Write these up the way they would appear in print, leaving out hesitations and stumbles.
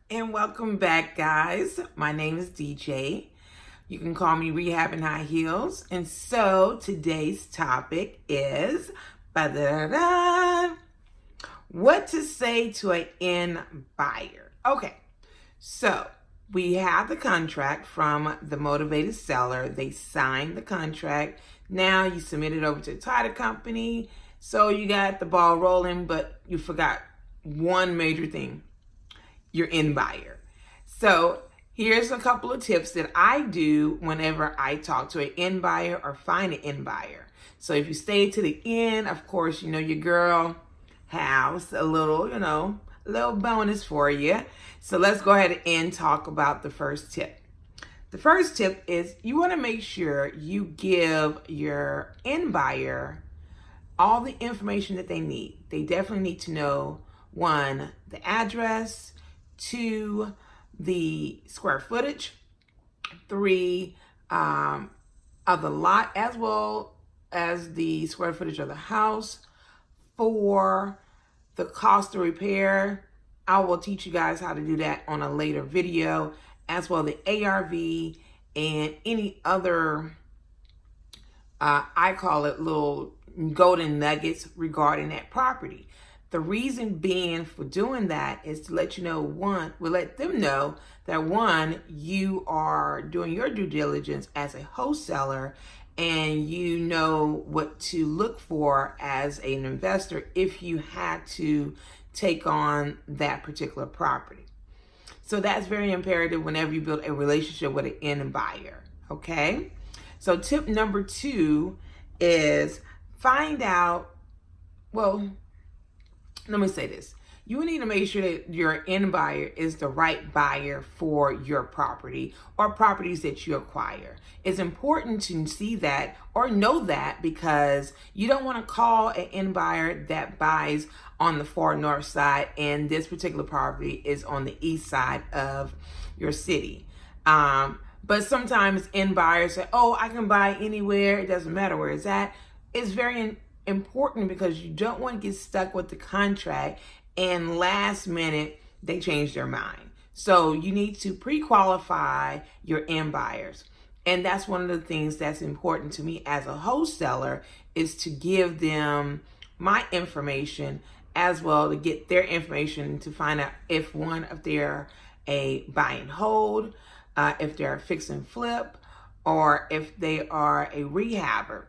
And welcome back, guys. My name is DJ. You can call me Rehab in High Heels. And so today's topic is ba-da-da, what to say to an end buyer. Okay, so we have the contract from the motivated seller. They signed the contract. Now you submit it over to the title company. So you got the ball rolling, but you forgot one major thing: your end buyer. So here's a couple of tips that I do whenever I talk to an end buyer or find an end buyer. So if you stay to the end, of course, your girl has a little bonus for you. So let's go ahead and talk about the first tip. The first tip is you want to make sure you give your end buyer all the information that they need. They definitely need to know, one, the address; two, the square footage; three, of the lot as well as the square footage of the house; four, the cost of repair. I will teach you guys how to do that on a later video, as well the ARV and any other, I call it little golden nuggets regarding that property. The reason being for doing that is to let let them know that, one, you are doing your due diligence as a wholesaler and you know what to look for as an investor if you had to take on that particular property. So that's very imperative whenever you build a relationship with an end buyer, okay? So tip number 2 is find out, let me say this. You need to make sure that your end buyer is the right buyer for your property or properties that you acquire. It's important to see that or know that, because you don't want to call an end buyer that buys on the far north side and this particular property is on the east side of your city. But sometimes end buyers say, oh, I can buy anywhere. It doesn't matter where it's at. It's very important because you don't want to get stuck with the contract and last minute they change their mind. So you need to pre-qualify your end buyers. And that's one of the things that's important to me as a wholesaler, is to give them my information as well, to get their information to find out if they're a buy and hold, if they're a fix and flip, or if they are a rehabber.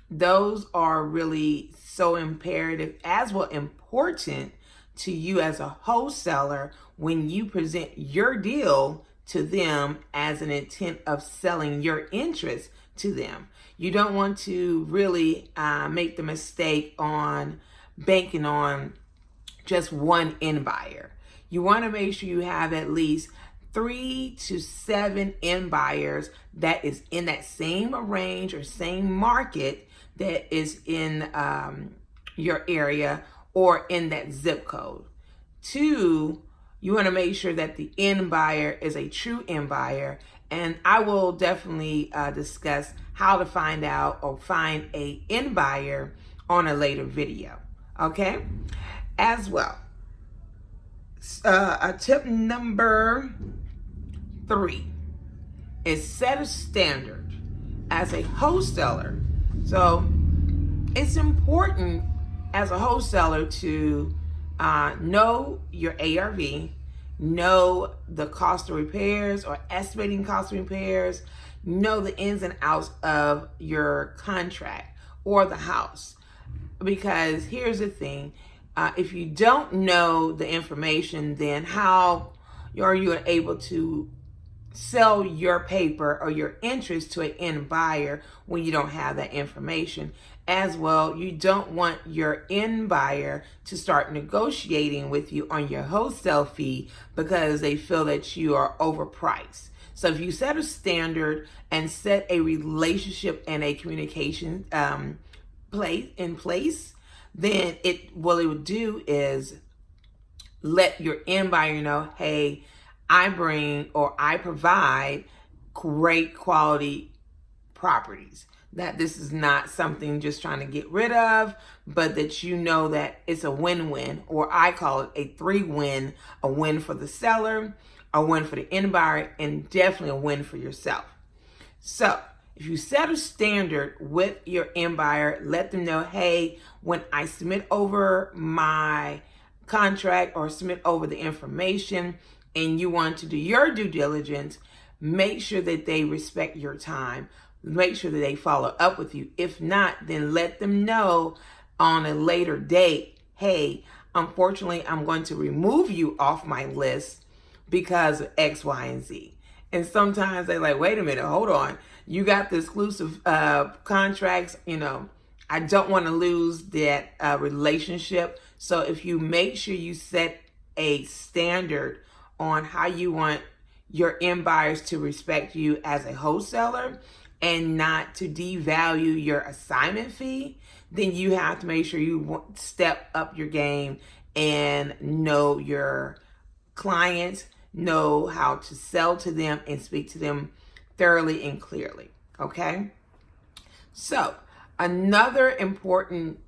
Those are really so imperative as well important to you as a wholesaler when you present your deal to them as an intent of selling your interest to them. You don't want to really make the mistake on banking on just one end buyer. You want to make sure you have at least 3 to 7 end buyers that is in that same range or same market that is in your area or in that zip code. 2, you want to make sure that the end buyer is a true end buyer. And I will definitely discuss how to find out or find a end buyer on a later video. Okay? As well, a tip number 3 is set a standard as a wholesaler. So it's important as a wholesaler to know your ARV, know the cost of repairs or estimating cost of repairs, know the ins and outs of your contract or the house. Because here's the thing, if you don't know the information, then how are you able to sell your paper or your interest to an end buyer when you don't have that information? As well, you don't want your end buyer to start negotiating with you on your wholesale fee because they feel that you are overpriced. So if you set a standard and set a relationship and a communication in place, then what it would do is let your end buyer know, hey, I provide great quality properties. that this is not something just trying to get rid of, but that you know that it's a win-win, or I call it a 3-win, a win for the seller, a win for the end buyer, and definitely a win for yourself. So if you set a standard with your end buyer, let them know, hey, when I submit over my contract or submit over the information and you want to do your due diligence, make sure that they respect your time. Make sure that they follow up with you. If not, then let them know on a later date, hey, unfortunately, I'm going to remove you off my list because of X, Y, and Z. And sometimes they're like, wait a minute, hold on. You got the exclusive contracts, I don't want to lose that relationship. So if you make sure you set a standard on how you want your end buyers to respect you as a wholesaler and not to devalue your assignment fee, then you have to make sure you step up your game and know your clients, know how to sell to them and speak to them thoroughly and clearly. Okay? So another important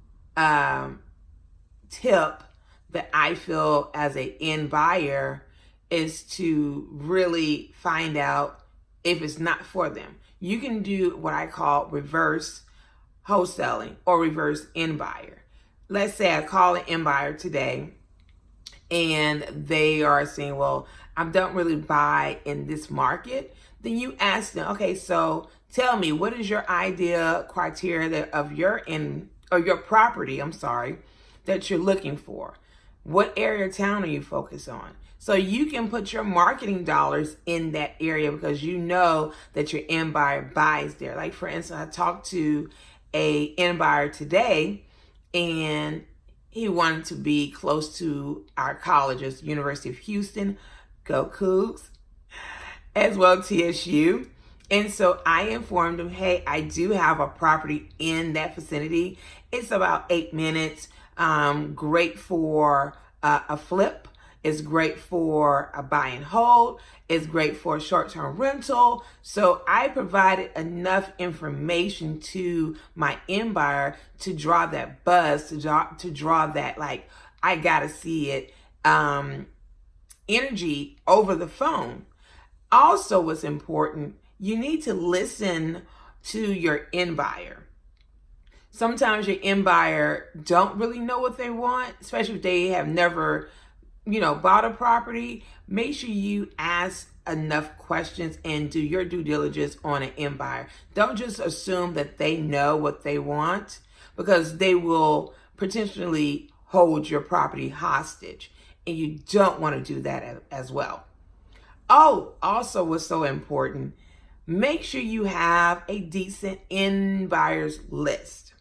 tip that I feel as an end buyer is to really find out if it's not for them. You can do what I call reverse wholesaling or reverse end buyer. Let's say I call an end buyer today and they are saying, well, I don't really buy in this market. Then you ask them, okay, so tell me, what is your idea criteria of your property, that you're looking for? What area of town are you focused on? So you can put your marketing dollars in that area because you know that your end buyer buys there. Like for instance, I talked to a end buyer today and he wanted to be close to our colleges, University of Houston, go Cougs, as well TSU. And so I informed him, hey, I do have a property in that vicinity. It's about 8 minutes. Great for a flip. It's great for a buy and hold. It's great for a short-term rental. So I provided enough information to my end buyer to draw that buzz, to draw that, like, I gotta see it, energy over the phone. Also, what's important, you need to listen to your end buyer. Sometimes your end buyer don't really know what they want, especially if they have never, bought a property. Make sure you ask enough questions and do your due diligence on an end buyer. Don't just assume that they know what they want, because they will potentially hold your property hostage, and you don't want to do that as well. Oh, also what's so important, make sure you have a decent end buyers list.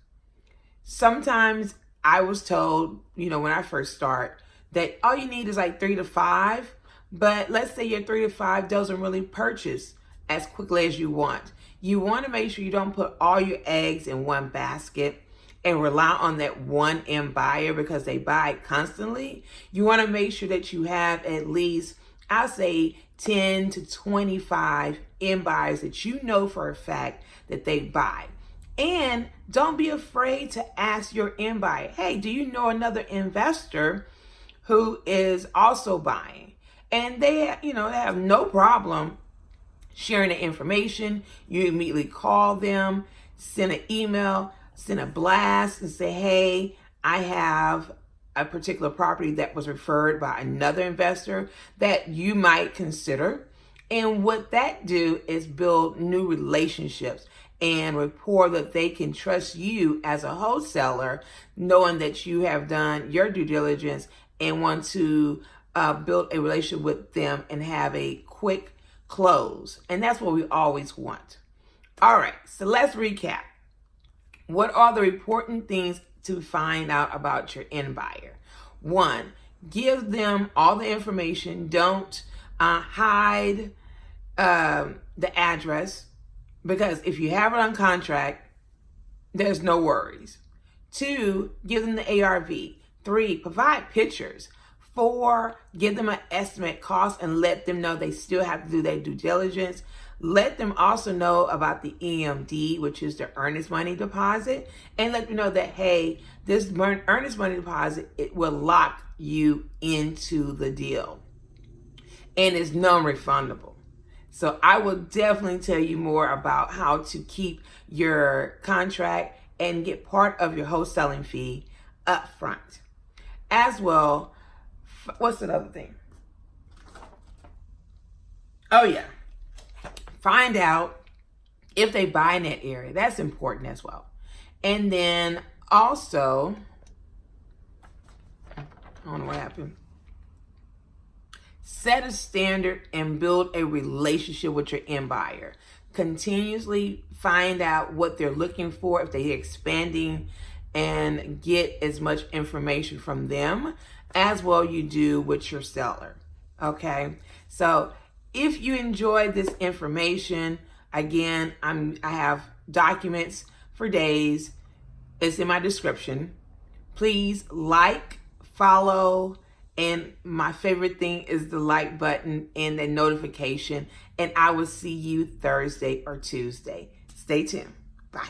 Sometimes I was told, when I first start, that all you need is like 3 to 5, but let's say your 3 to 5 doesn't really purchase as quickly as you want. You want to make sure you don't put all your eggs in one basket and rely on that one end buyer because they buy constantly. You want to make sure that you have at least, I'll say, 10 to 25 end buyers that you know for a fact that they buy. And don't be afraid to ask your end buyer, hey, do you know another investor who is also buying? And they have no problem sharing the information. You immediately call them, send an email, send a blast and say, hey, I have a particular property that was referred by another investor that you might consider. And what that do is build new relationships and rapport that they can trust you as a wholesaler, knowing that you have done your due diligence and want to build a relationship with them and have a quick close. And that's what we always want. All right, so let's recap. What are the important things to find out about your end buyer? 1, give them all the information. Don't hide the address, because if you have it on contract, there's no worries. 2, give them the ARV. 3, provide pictures. 4, give them an estimate cost and let them know they still have to do their due diligence. Let them also know about the EMD, which is the earnest money deposit, and let them know that, hey, this earnest money deposit, it will lock you into the deal and is non-refundable. So I will definitely tell you more about how to keep your contract and get part of your wholesaling fee up front. As well, what's another thing? Oh yeah. Find out if they buy in that area. That's important as well. And then also, I don't know what happened. Set a standard and build a relationship with your end buyer. Continuously find out what they're looking for, if they're expanding, and get as much information from them as well you do with your seller. Okay? So if you enjoyed this information, again, I have documents for days. It's in my description. Please like, follow, and my favorite thing is the like button and the notification. And I will see you Thursday or Tuesday. Stay tuned.